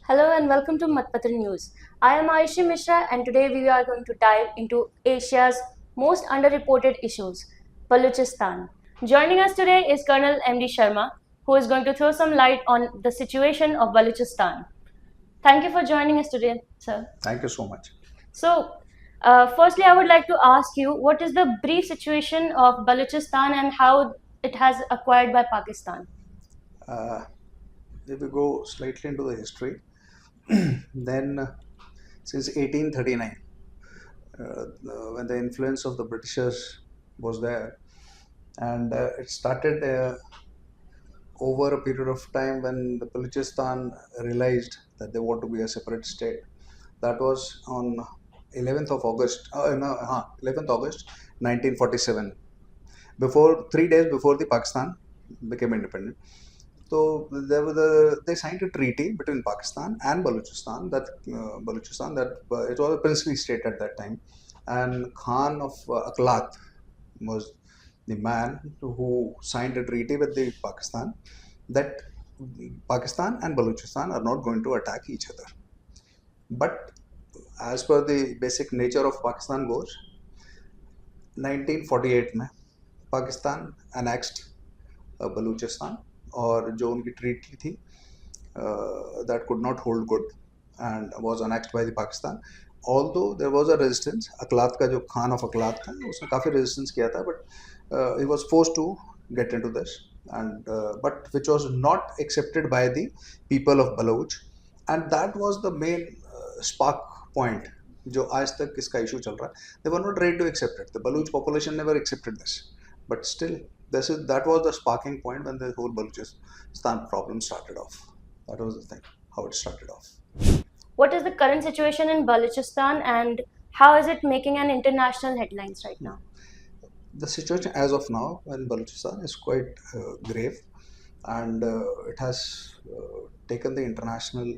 Hello and welcome to Matpatra News. I am Ayushi Mishra and today we are going to dive into Asia's most underreported issues, Balochistan. Joining us today is Colonel MD Sharma, who is going to throw some light on the situation of Balochistan. Thank you for joining us today, sir. Thank you so much. So, firstly, I would like to ask you what is the brief situation of Balochistan and how it has acquired by Pakistan? Uh, if we go slightly into the history, then since 1839, when the influence of the Britishers was there, and it started over a period of time when the Balochistan realized that they want to be a separate state. That was on 11th of August, 11th August 1947. Before 3 days before the Pakistan became independent. So they signed a treaty between Pakistan and Balochistan that it was a princely state at that time, and Khan of Aklat was the man who signed a treaty with the Pakistan that Pakistan and Balochistan are not going to attack each other. But as per the basic nature of Pakistan goes, 1948 में Pakistan annexed Balochistan और जो उनकी treaty थी that could not hold good and was annexed by the Pakistan. Although there was a resistance, अकलात का जो Khan of अकलात था उसने काफ़ी resistance किया था, but he was forced to get into this, and but which was not accepted by the people of Baloch, and that was the main spark point जो आज तक इसका issue चल रहा है. They were not ready to accept it. The Baloch population never accepted this, but still that was the sparking point when the whole Balochistan problem started off. That was the thing, how it started off. What is the current situation in Balochistan and how is it making an international headlines right now? The situation as of now in Balochistan is quite grave, and it has taken the international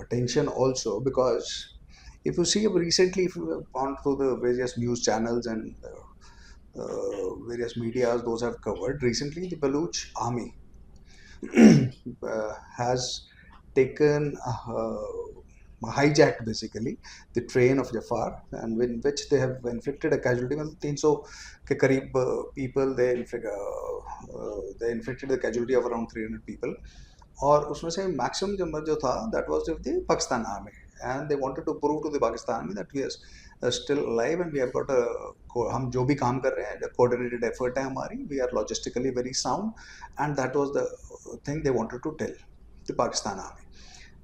attention also, because if you see recently, if you have gone through the various news channels and various medias, those have covered recently, the Baloch army has taken hijacked basically the train of Jafar, and in which they have inflicted a casualty. 300 के करीब people they inflicted the casualty of around 300 people, और उसमें से maximum number जो था that was of the Pakistan army, and they wanted to prove to the Pakistan army that we are still alive and we have got a हम जो भी काम कर रहे हैं coordinated effort है हमारी, we are logistically very sound, and that was the thing they wanted to tell the Pakistan army.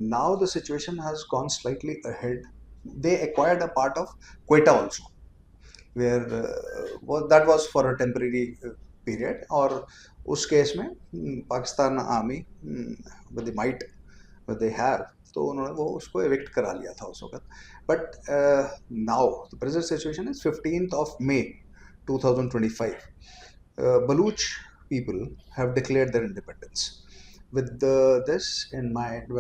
Now the situation has gone slightly ahead. They acquired a part of Quetta also, where that was for a temporary period, और उस case में Pakistan army with the might that they have, तो उन्होंने वो उसको evict करा लिया था उस वक्त. But now the present situation is 15th of May 2025. Baloch people have declared their independence. With this in mind,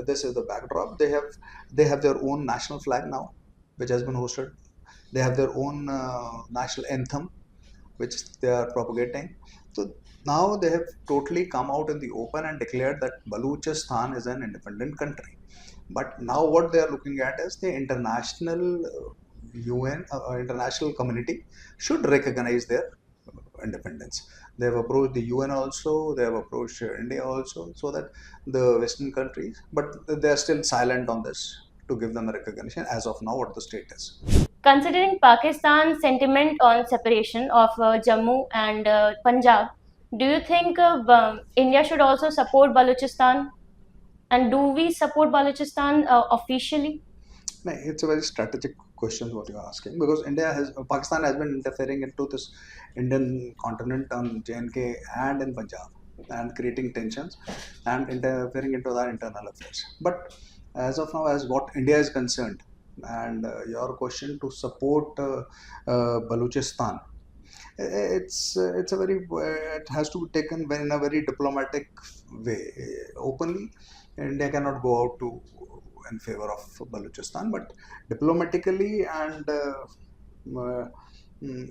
this is the backdrop, they have their own national flag now, which has been hosted. They have their own national anthem, which they are propagating. So now they have totally come out in the open and declared that Balochistan is an independent country. But now what they are looking at is the international UN, international community should recognize their independence. They have approached the UN also, they have approached India also, so that the Western countries, but they are still silent on this to give them a recognition as of now what the state is. Considering Pakistan's sentiment on separation of Jammu and Punjab, do you think India should also support Balochistan? And do we support Balochistan officially? No, it's a very strategic question what you're asking, because Pakistan has been interfering into this Indian continent on JNK and in Punjab, and creating tensions and interfering into our internal affairs. But as of now, as what India is concerned, and your question to support Balochistan, it's a very it has to be taken in a very diplomatic way. Openly, India cannot go out to in favor of Balochistan, but diplomatically and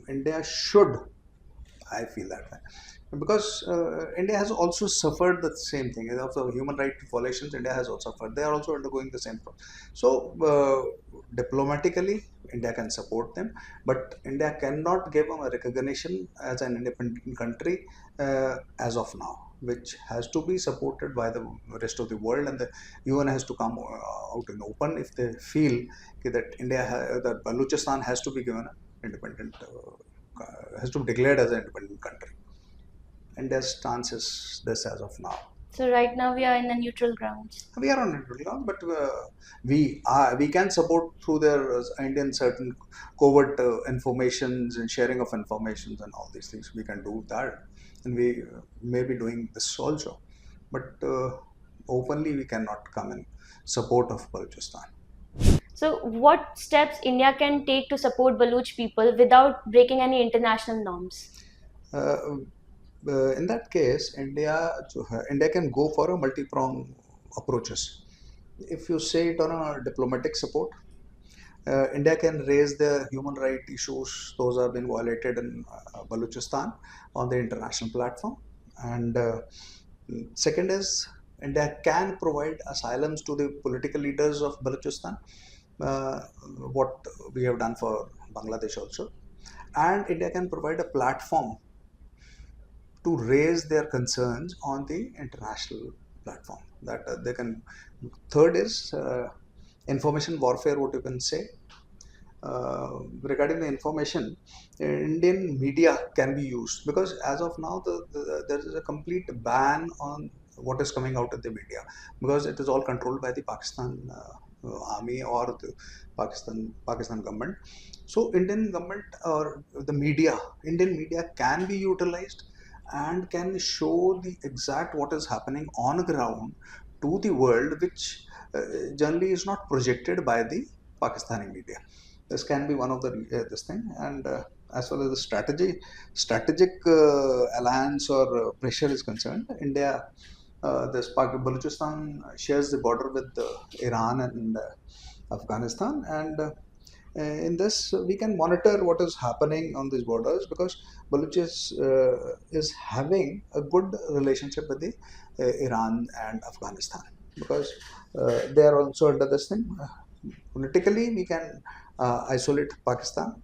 India should, I feel that way, because India has also suffered the same thing. And also, human rights violations, India has also suffered. They are also undergoing the same problem. So, diplomatically, India can support them, but India cannot give them a recognition as an independent country as of now, which has to be supported by the rest of the world, and the UN has to come out in the open if they feel that that Balochistan has to be given an independent, has to be declared as an independent country. India's stance is this as of now. So right now we are in the neutral grounds. We are on neutral ground, but we can support through their Indian certain covert informations and sharing of informations and all these things. We can do that, and we may be doing this also, but openly we cannot come in support of Balochistan. So what steps India can take to support Baloch people without breaking any international norms? Uh, in that case, India can go for a multi-pronged approaches. If you say it on a diplomatic support, India can raise the human rights issues; those have been violated in Balochistan on the international platform. And second is India can provide asylums to the political leaders of Balochistan, uh, what we have done for Bangladesh also. And India can provide a platform to raise their concerns on the international platform that they can. Third is information warfare, what you can say. Regarding the information, Indian media can be used because as of now there is a complete ban on what is coming out of the media because it is all controlled by the Pakistan army or the Pakistan government. So Indian government or the media, Indian media can be utilized and can show the exact what is happening on ground to the world, which generally is not projected by the Pakistani media. This can be one of the this thing, and as far as the strategic alliance or pressure is concerned, India, this Balochistan shares the border with Iran and Afghanistan, and in this we can monitor what is happening on these borders because is having a good relationship with the Iran and Afghanistan because they are also under this thing. Politically, we can isolate Pakistan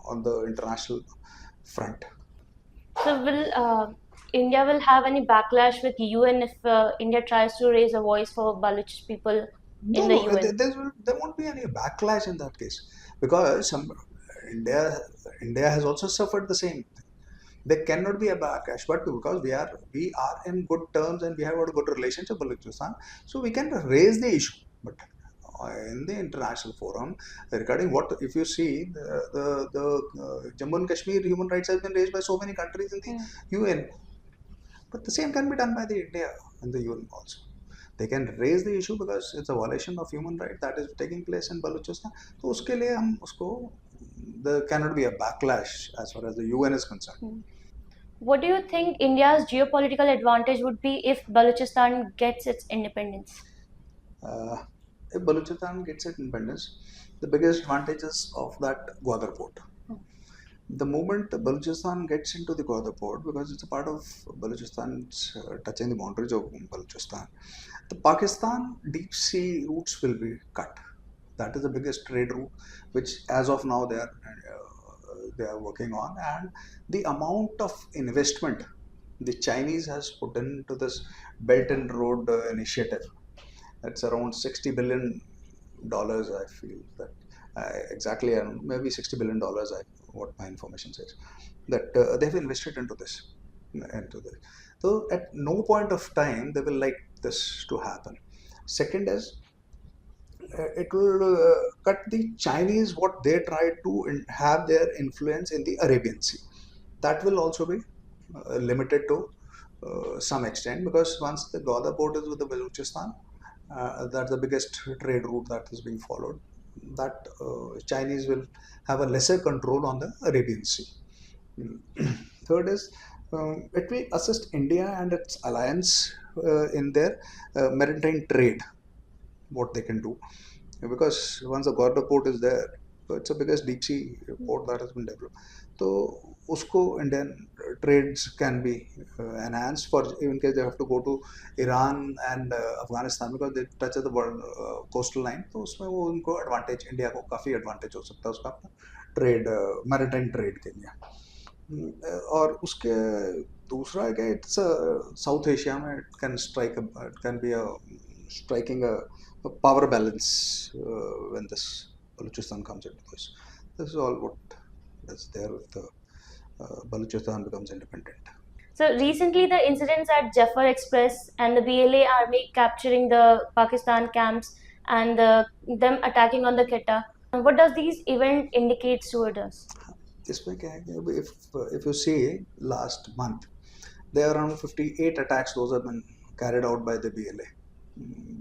on the international front. So will India have any backlash with UN if India tries to raise a voice for Baloch people No, in the no, UN? there won't be any backlash in that case because India, India has also suffered the same. There cannot be a backlash, but because we are in good terms and we have got a good relationship with Balochistan, so we can raise the issue. But in the international forum, regarding what if you see the Jammu and Kashmir human rights has been raised by so many countries in the UN, but the same can be done by the India in the UN also. They can raise the issue because it's a violation of human right that is taking place in Balochistan. तो उसके लिए हम उसको there cannot be a backlash as far as the UN is concerned. What do you think India's geopolitical advantage would be if Balochistan gets its independence? Uh, if Balochistan gets its independence, the biggest advantages of that Gwadar port. The moment Balochistan gets into the Gwadar port, because it's a part of Balochistan touching the boundaries of Balochistan, the Pakistan deep sea routes will be cut. That is the biggest trade route, which as of now they are working on, and the amount of investment the Chinese has put into this Belt and Road initiative, that's around $60 billion. I feel that exactly, I don't know, maybe $60 billion. What my information says that they've invested into this, into this. So at no point of time they will like this to happen. Second is it will cut the Chinese what they try to have their influence in the Arabian Sea. That will also be limited to some extent because once the Gauda port is with the Balochistan, that's the biggest trade route that is being followed. That Chinese will have a lesser control on the Arabian Sea. Third is it will assist India and its alliance in their maritime trade, what they can do. Because once the Gorda port is there, so it's the biggest deep sea port that has been developed. तो उसको Indian trades can be enhance for even case they have to go to Iran and Afghanistan because they touch the coastal line, तो उसमें वो उनको advantage, India को काफ़ी advantage हो सकता है उसका अपना ट्रेड, मैरिटाइम ट्रेड के लिए। और उसके दूसरा है कि इट्स साउथ एशिया में it can strike, it can be a striking a power balance when this Balochistan comes into this. This is all what is there with the Balochistan becomes independent. So recently, the incidents at Jafar Express and the BLA army capturing the Pakistan camps and them attacking on the Quetta. What does these event indicates toward us? इसमें क्या है कि if you see last month there are around 58 attacks those have been carried out by the BLA,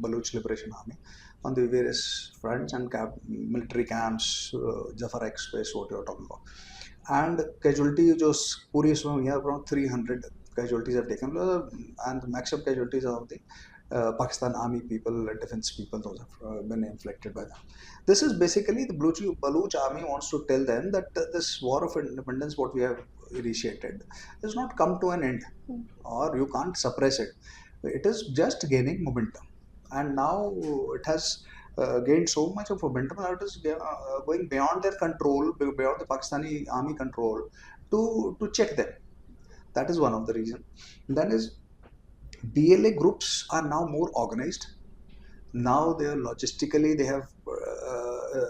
Baloch Liberation Army, on the various fronts and military camps, Jafar Express, what you're talking about. And casualty जो पूरी इसमें हुई है around 300 casualties have taken, and the maximum casualties of the Pakistan army people, defense people, those have been inflicted by them. This is basically the Baloch army wants to tell them that this war of independence, what we have initiated, has not come to an end, or you can't suppress it. It is just gaining momentum, and now it has gained so much of momentum that it is going beyond their control, beyond the Pakistani army control, to check them. That is one of the reasons. Then is BLA groups are now more organized. Now they are logistically, they have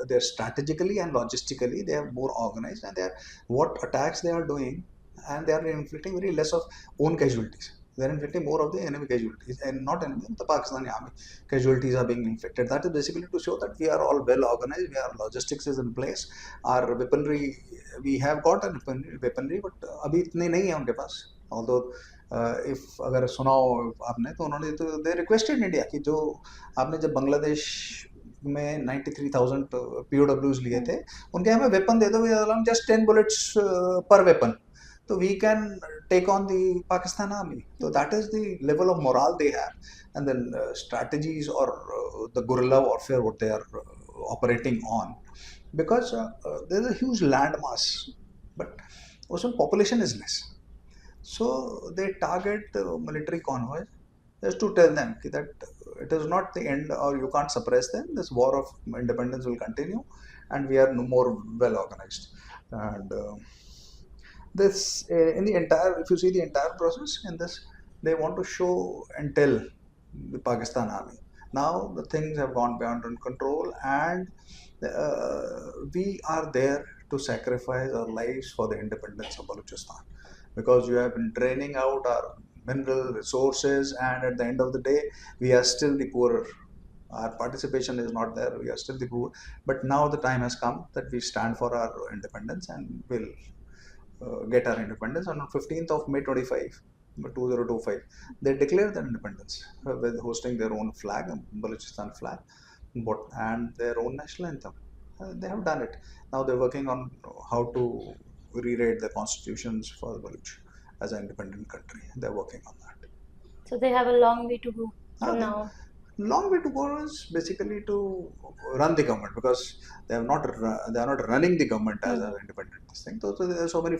they're strategically and logistically they are more organized, and they are what attacks they are doing, and they are inflicting very less of own casualties. They are inflicting more of the enemy casualties, and not enemy, the Pakistani army casualties are being inflicted. That is basically to show that we are all well organized, we are logistics is in place, our weaponry, we have got a weaponry, but अभी इतने नहीं है उनके पास. Although if अगर सुना हो आपने, तो उन्होंने तो दे रिक्वेस्टेड इंडिया कि जो आपने जब बांग्लादेश में 93,000 POWs लिए थे, उनके हमें वेपन दे दो, जस्ट 10 बुलेट्स पर वेपन, तो we can take on the Pakistan army. So that is the level of morale they have, and then strategies or the guerrilla warfare what they are operating on, because there is a huge land mass, but also population is less. So they target military convoys just to tell them that it is not the end, or you can't suppress them. This war of independence will continue, and we are no more well organized. And this in the entire, if you see the entire process in this, they want to show and tell the Pakistan army now the things have gone beyond control, and we are there to sacrifice our lives for the independence of Balochistan, because you have been draining out our mineral resources, and at the end of the day we are still the poorer. Our participation is not there, we are still the poor, but now the time has come that we stand for our independence, and will get our independence. And on 15th of May 2025, they declared their independence with hosting their own flag, Balochistan flag, and their own national anthem. They have done it. Now they're working on how to rewrite the constitutions for Baloch as an independent country. They're working on that. So they have a long way to go from now. Long way to go is basically to run the government, because they are not running the government as an independent thing. So there are so many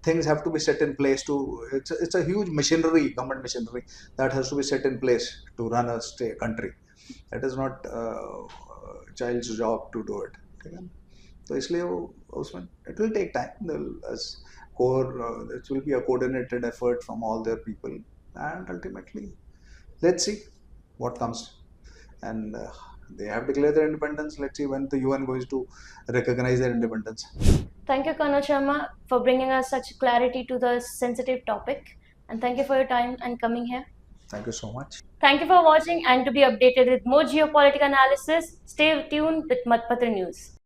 things have to be set in place to. It's a huge machinery, government machinery, that has to be set in place to run a country. That is not a child's job to do it. So इसलिए उसमें it will take time. As core, it will be a coordinated effort from all their people, and ultimately, let's see what comes. And they have declared their independence. Let's see when the UN goes to recognize their independence. Thank you, Colonel Sharma, for bringing us such clarity to the sensitive topic. And thank you for your time and coming here. Thank you so much. Thank you for watching, and to be updated with more geopolitical analysis, stay tuned with Matpatra News.